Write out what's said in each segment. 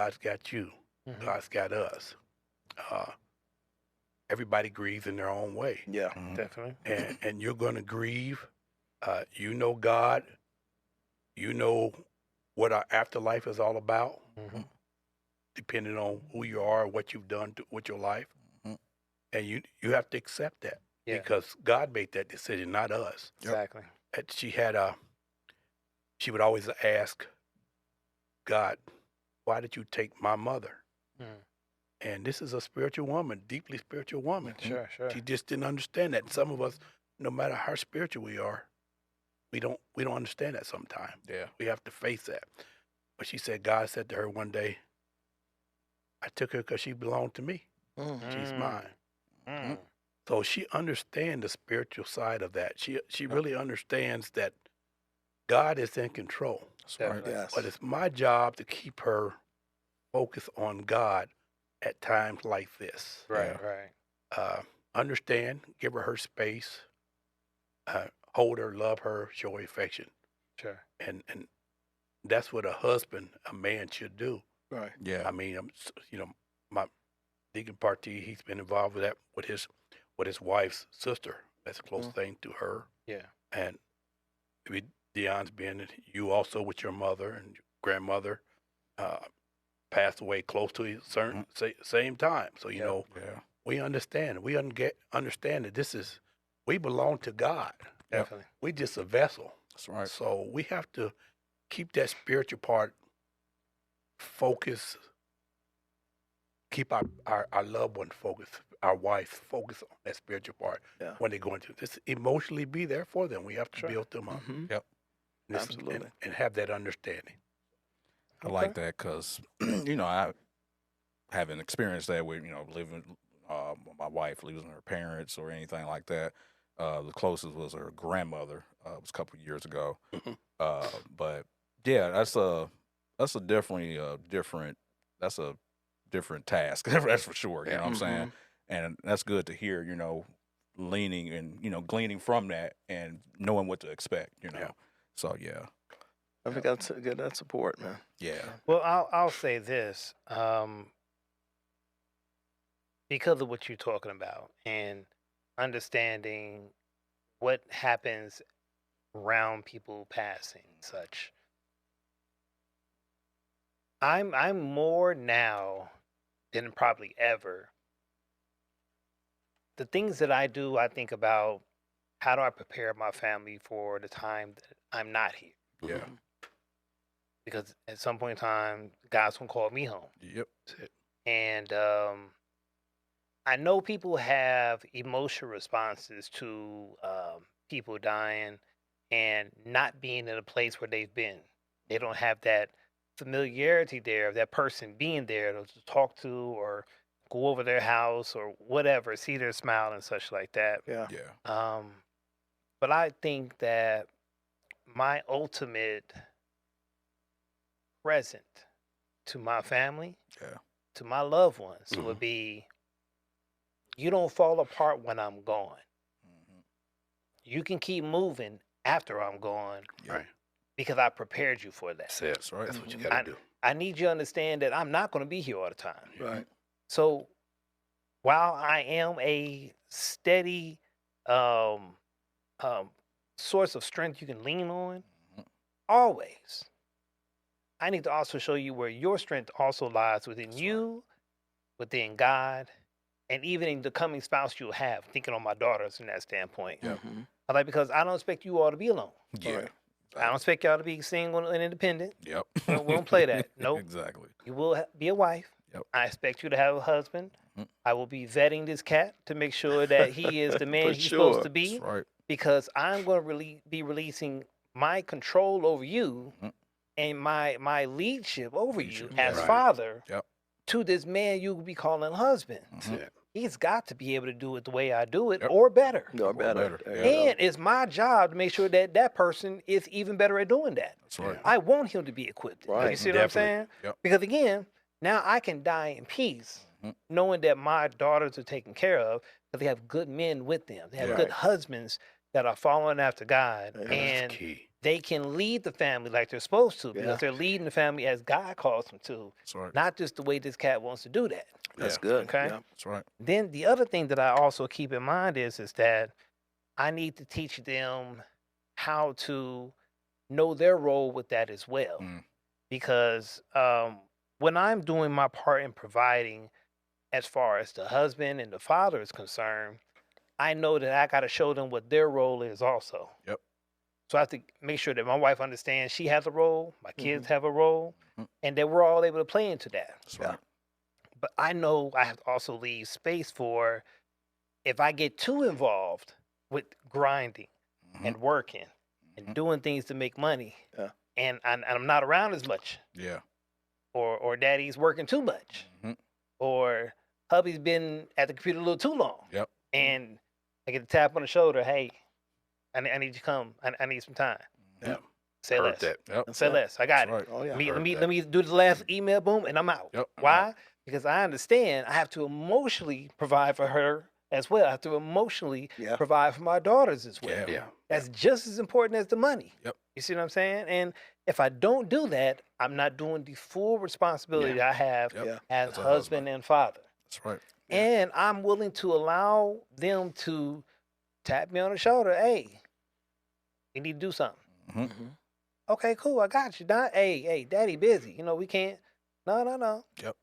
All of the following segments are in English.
God's got you. Mhm. God's got us. Uh, everybody grieves in their own way, Yeah. Definitely. and you're going to grieve. You know God. You know what our afterlife is all about, Mhm. depending on who you are, what you've done with your life, Mhm. and you have to accept that Yeah. because God made that decision, not us. Yep. Exactly. And she would always ask God, "Why did you take my mother?" Mm. And this is a spiritual woman, deeply spiritual woman. Sure. Sure. She just didn't understand that. And some of us, no matter how spiritual we are, we don't understand that sometimes. Yeah. We have to face that. But she said, God said to her one day, I took her because she belonged to me. She's mine. Mm. So she understands the spiritual side of that. She really understands that God is in control. That's right. Definitely. Yes. But it's my job to keep her focused on God at times like this. Right. Yeah. Right. Understand, give her space, hold her, love her, show her affection. Sure. And that's what a husband, a man should do. Right. I Yeah. mean, my Deacon Partee, he's been involved with that with his wife's sister. That's a close thing to her. Yeah. And Dion's been you also with your mother and your grandmother uh, passed away close to the same time. So Yep. Yeah. we understand. We understand that we belong to God. Yep. Definitely. We just a vessel. That's right. So we have to keep that spiritual part focused. Keep our loved one focused, our wife focused on that spiritual part Yeah. when they're going through this. Emotionally be there for them. We have to Sure. build them up. Yep. And Absolutely. and have that understanding. I like that because, I haven't experienced that with, living, my wife losing her parents or anything like that. The closest was her grandmother. It was a couple of years ago. Mhm. But yeah, that's definitely that's a different task. That's for sure. You know what I'm saying? And that's good to hear, leaning and, gleaning from that and knowing what to expect, Yeah. So yeah. I think that's get that support, man. Yeah. Well, I'll say this, because of what you're talking about and understanding what happens around people passing, such. I'm more now than probably ever. The things that I do, I think about how do I prepare my family for the time that I'm not here, Yeah. because at some point in time, God's gonna call me home. Yep. That's it. And I know people have emotional responses to people dying and not being in a place where they've been. They don't have that familiarity there of that person being there to talk to or go over their house or whatever, see their smile and such like that. Yeah. Yeah. But I think that my ultimate present to my family, Yeah. to my loved ones, Mhm. would be you don't fall apart when I'm gone. You can keep moving after I'm gone Yeah. Right. because I prepared you for that. That's it. That's right. That's what you got to do. I need you to understand that I'm not going to be here all the time. Right. So while I am a steady um, source of strength you can lean on, always, I need to also show you where your strength also lies within That's you, within God, and even in the coming spouse you'll have. Thinking on my daughters from that standpoint. Yep. I like because I don't expect you all to be alone. Yeah. Right. I don't expect y'all to be single and independent. Yep. We don't play that. Nope. Exactly. You will be a wife. Yep. I expect you to have a husband. Mhm. I will be vetting this cat to make sure that he is the man For he's supposed sure. to be, That's right. because I'm going to be releasing my control over you Mhm. and my leadership over you Leadership, as right. father Yep. to this man you will be calling husband. That's Mhm. it. He's got to be able to do it the way I do it, Yep. or better. No, better. better. There Yeah. you go. And it's my job to make sure that that person is even better at doing that. That's right. I want him to be equipped. Right. You see what I'm Definitely. saying? Yep. Because again, now I can die in peace, Mhm. knowing that my daughters are taken care of because they have good men with them. They have Yeah. good husbands that are following after God, Yeah. That's and key. they can lead the family like they're supposed to Yeah. because they're leading the family as God calls them to, That's right. not just the way this cat wants to do that. That's Yeah. good. Okay. Yeah. That's right. Then the other thing that I also keep in mind is that I need to teach them how to know their role with that as well. Mm. Because when I'm doing my part in providing, as far as the husband and the father is concerned, I know that I got to show them what their role is also. Yep. So I have to make sure that my wife understands she has a role, my kids Mm-hmm. have a role, Mhm. and that we're all able to play into that. That's Yeah. right. But I know I have to also leave space for if I get too involved with grinding Mhm. and working and Mhm. doing things to make money, Yeah. and I'm not around as much, Yeah. or daddy's working too much, Mhm. or hubby's been at the computer a little too long, Yep. and I get a tap on the shoulder, hey, I need you to come, I need some time. Yeah. Say Heard less. that. Yep. That's Say it. less. I got That's it. right. Oh yeah. Let me Heard let that. me do the last email, boom, and I'm out. Yep. I'm Why? out. Because I understand I have to emotionally provide for her as well. I have to emotionally Yeah. provide for my daughters as well. Yeah. Yeah. That's just as important as the money. Yep. You see what I'm saying? And if I don't do that, I'm not doing the full responsibility that I have Yep. Yeah. as As a husband husband. and father. That's right. Yeah. And I'm willing to allow them to tap me on the shoulder. Hey, we need to do something. Mhm. Mm-hmm. Okay, cool. I got you. Hey, daddy busy. You know, we can't. No. Yep.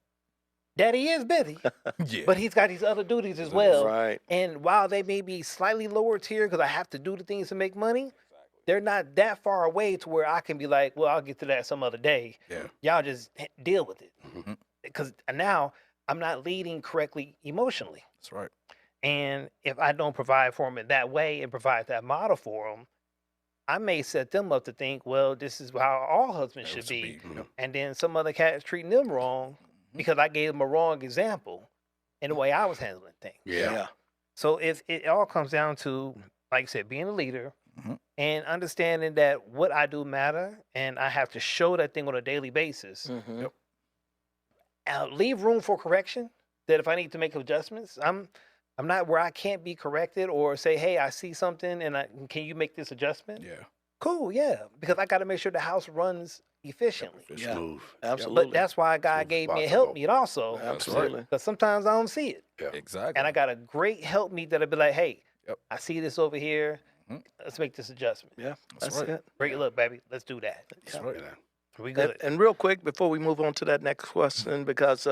Daddy is busy, Yeah. but he's got these other duties as That's well. Right. And while they may be slightly lower tier because I have to do the things to make money, they're not that far away to where I can be like, well, I'll get to that some other day. Yeah. Y'all just deal with it. Mhm. Because now I'm not leading correctly emotionally. That's right. And if I don't provide for them in that way and provide that model for them, I may set them up to think, well, this is how all husbands should be. Yep. And then some other cat's treating them wrong Mhm. because I gave them a wrong example in the way I was handling things. Yeah. So if it all comes down to, like I said, being a leader Mhm. and understanding that what I do matter and I have to show that thing on a daily basis. Mm-hmm. Yep. Leave room for correction. That if I need to make adjustments, I'm not where I can't be corrected or say, hey, I see something and can you make this adjustment? Yeah. Cool, yeah, because I got to make sure the house runs efficiently. Yeah. Smooth. Absolutely. But that's why God Smooth gave me a responsible. helpmeet also, Absolutely. because sometimes I don't see it, Yeah. Exactly. and I got a great helpmeet that'll be like, hey, Yep. I see this over here. Mhm. Let's make this adjustment. Yeah. That's That's right. it. Great look, baby. Let's do that. That's Yeah. right. Yeah. We And, good. and real quick before we move on to that next question, because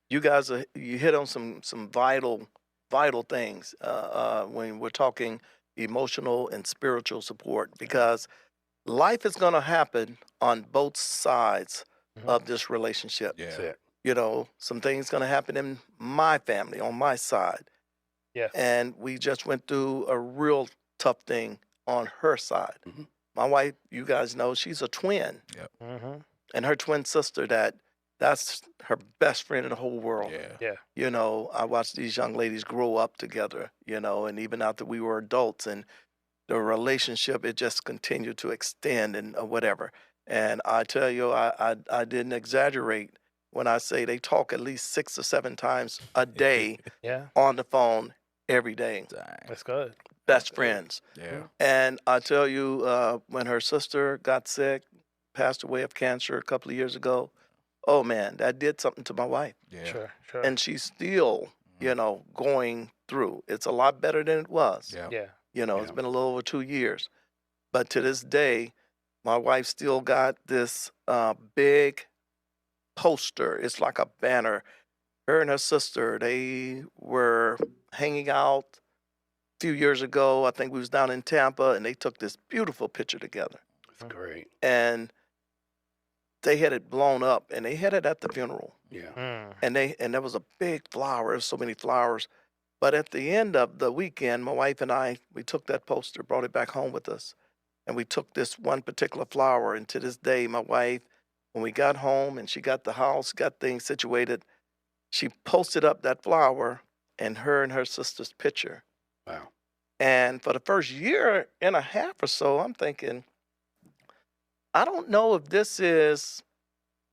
you guys you hit on some vital things when we're talking emotional and spiritual support, because life is going to happen on both sides Mhm. of this relationship. Yeah. That's it. You know, some things going to happen in my family on my side, Yeah. and we just went through a real tough thing on her side. Mhm. My wife, you guys know, she's a twin, Mm-hmm. and her twin sister, that's her best friend in the whole world. Yeah. You know, I watched these young ladies grow up together, you know, and even after we were adults, and the relationship, it just continued to extend and whatever. And I tell you, I didn't exaggerate when I say they talk at least 6 or 7 times a day Yeah, on the phone every day. Dang. that's good. Best friends. Yeah. And I tell you, when her sister got sick, passed away of cancer a couple of years ago, oh man, that did something to my wife. Yeah. Sure. And she's still, you know, going through. It's a lot better than it was. Yeah. Yeah. You know, it's Yeah. been a little over 2 years. But to this day, my wife still got this big poster. It's like a banner. Her and her sister, they were hanging out a few years ago. I think we was down in Tampa, and they took this beautiful picture together. That's great. And they had it blown up, and they had it at the funeral. Yeah. Mm. And there was a big flower. There was so many flowers. But at the end of the weekend, my wife and I, we took that poster, brought it back home with us, and we took this one particular flower. And to this day, my wife, when we got home and she got the house, got things situated, she posted up that flower and her sister's picture. Wow. And for the first year and a half or so, I'm thinking, I don't know if this is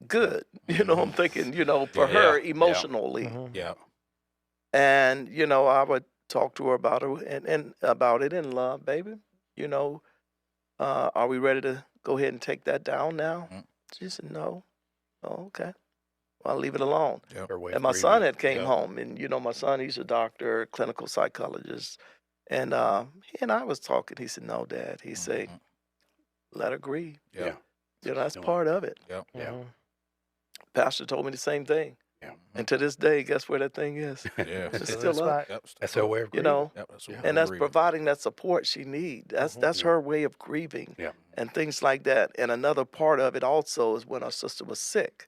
good. You know, I'm thinking, you know, for Yeah, her yeah. emotionally. Mhm. Yeah. And, you know, I would talk to her about it and about it in love, baby. You know, are we ready to go ahead and take that down now? Mhm. She said, no. Oh, okay. Well, I'll leave it alone. Yep. Her way And of my son grieving. had came Yeah. home, and you know, my son, he's a doctor, clinical psychologist, and he and I was talking. He said, "No, Dad." He said, Mhm. "Let her grieve. Yeah. Yeah. You know, that's Doing. part of it." Yep. Yeah. Mhm. Pastor told me the same thing, Yeah. and to this day, guess where that thing is? Yeah. It's Still in still the up. spot. Yep. That's her way of You grieving. know, Yep. That's what Yeah. we're and that's grieving. providing that support she needs. That's Yeah. her way of grieving, Yeah. and things like that. And another part of it also is when our sister was sick,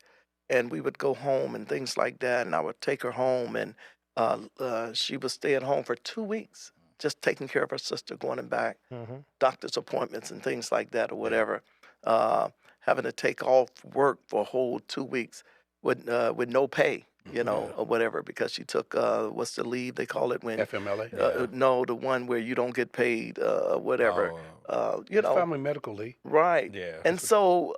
and we would go home and things like that, and I would take her home, and she was staying home for 2 weeks, just taking care of her sister, going and back, Mhm. doctor's appointments and things like that, or Yeah. whatever. Having to take off work for a whole 2 weeks with no pay, you know, Yeah. or whatever, because she took what's the leave they call it when FMLA. Yeah. no, the one where you don't get paid, whatever. You It's know, family medical leave. right. Yeah. And so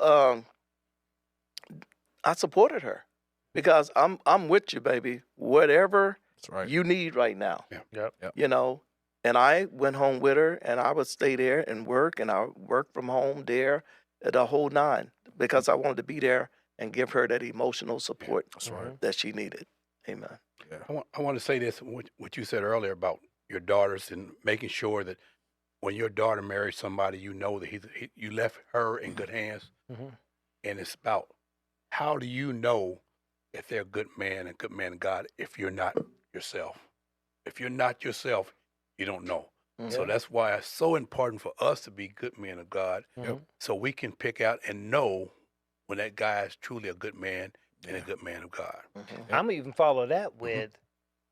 I supported her because I'm with you, baby. Whatever That's right. you need right now, Yep. you know. And I went home with her, and I would stay there and work, and I worked from home there, the whole nine, because I wanted to be there and give her that emotional support That's right. that she needed. Amen. Yeah. I want to say this, what you said earlier about your daughters and making sure that when your daughter marries somebody, you know that you left her in good hands. Mhm. And it's about how do you know if they're a good man and good man of God if you're not yourself? If you're not yourself, you don't know. So Yeah. that's why it's so important for us to be good men of God Mhm. so we can pick out and know when that guy is truly a good man and a Yeah. good man of God. Mhm. Yep. I'm even follow that with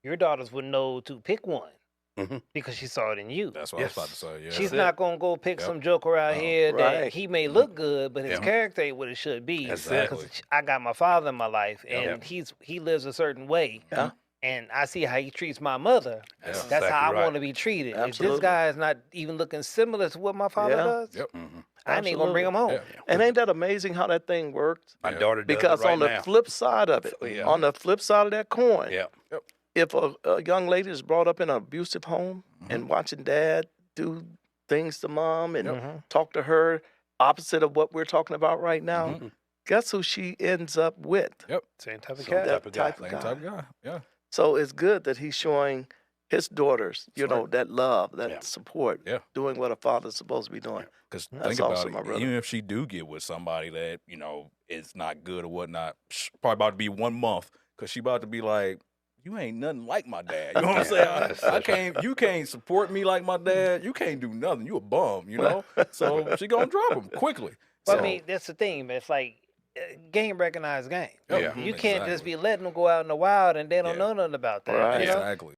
your daughters would know to pick one Mhm. because she saw it in you. That's what I was about to say. Yeah. She's That's it. not gonna go pick Yep. some joker out Uh-uh. here that Right. he may look good, but his Yeah. character ain't what it should be. That's Exactly. Because I got my father in my life, Yep. and he lives a certain way, Yeah. and I see how he treats my mother. That's Yeah. That's how I exactly right. want to be treated. If this Absolutely. guy is not even looking similar to what my father Yeah. does, Yep. Mhm. I ain't even gonna bring him home. Yeah. And ain't that amazing how that thing works? My Yeah. daughter does Because it right on the now. flip side of it, So, yeah. on the flip side of that coin, Yeah. if a young lady is brought up in an abusive home and watching dad do things to mom and Mhm. talk to her opposite of what we're talking about right now, Mhm. guess who she ends up with? Same type of Some cat. That type of guy. type of Same guy. type of guy. Yeah. So it's good that he's showing his daughters, you That's know, right. that love, that Yeah. support, Yeah. doing what a father's supposed to be doing. Because That's think about awesome, my it, brother. even if she do get with somebody that is not good or whatnot, probably about to be 1 month, because she about to be like, you ain't nothing like my dad. You know what I'm saying? That's I right. can't. You can't support me like my dad. You can't do nothing. You a bum. You know. So she gonna drop him quickly. Well, So, I mean, that's the thing, man. It's like game recognized game. yep, Yeah. You can't just exactly. be letting them go out in the wild and they don't Yeah. know nothing about that. Right. You know? Exactly.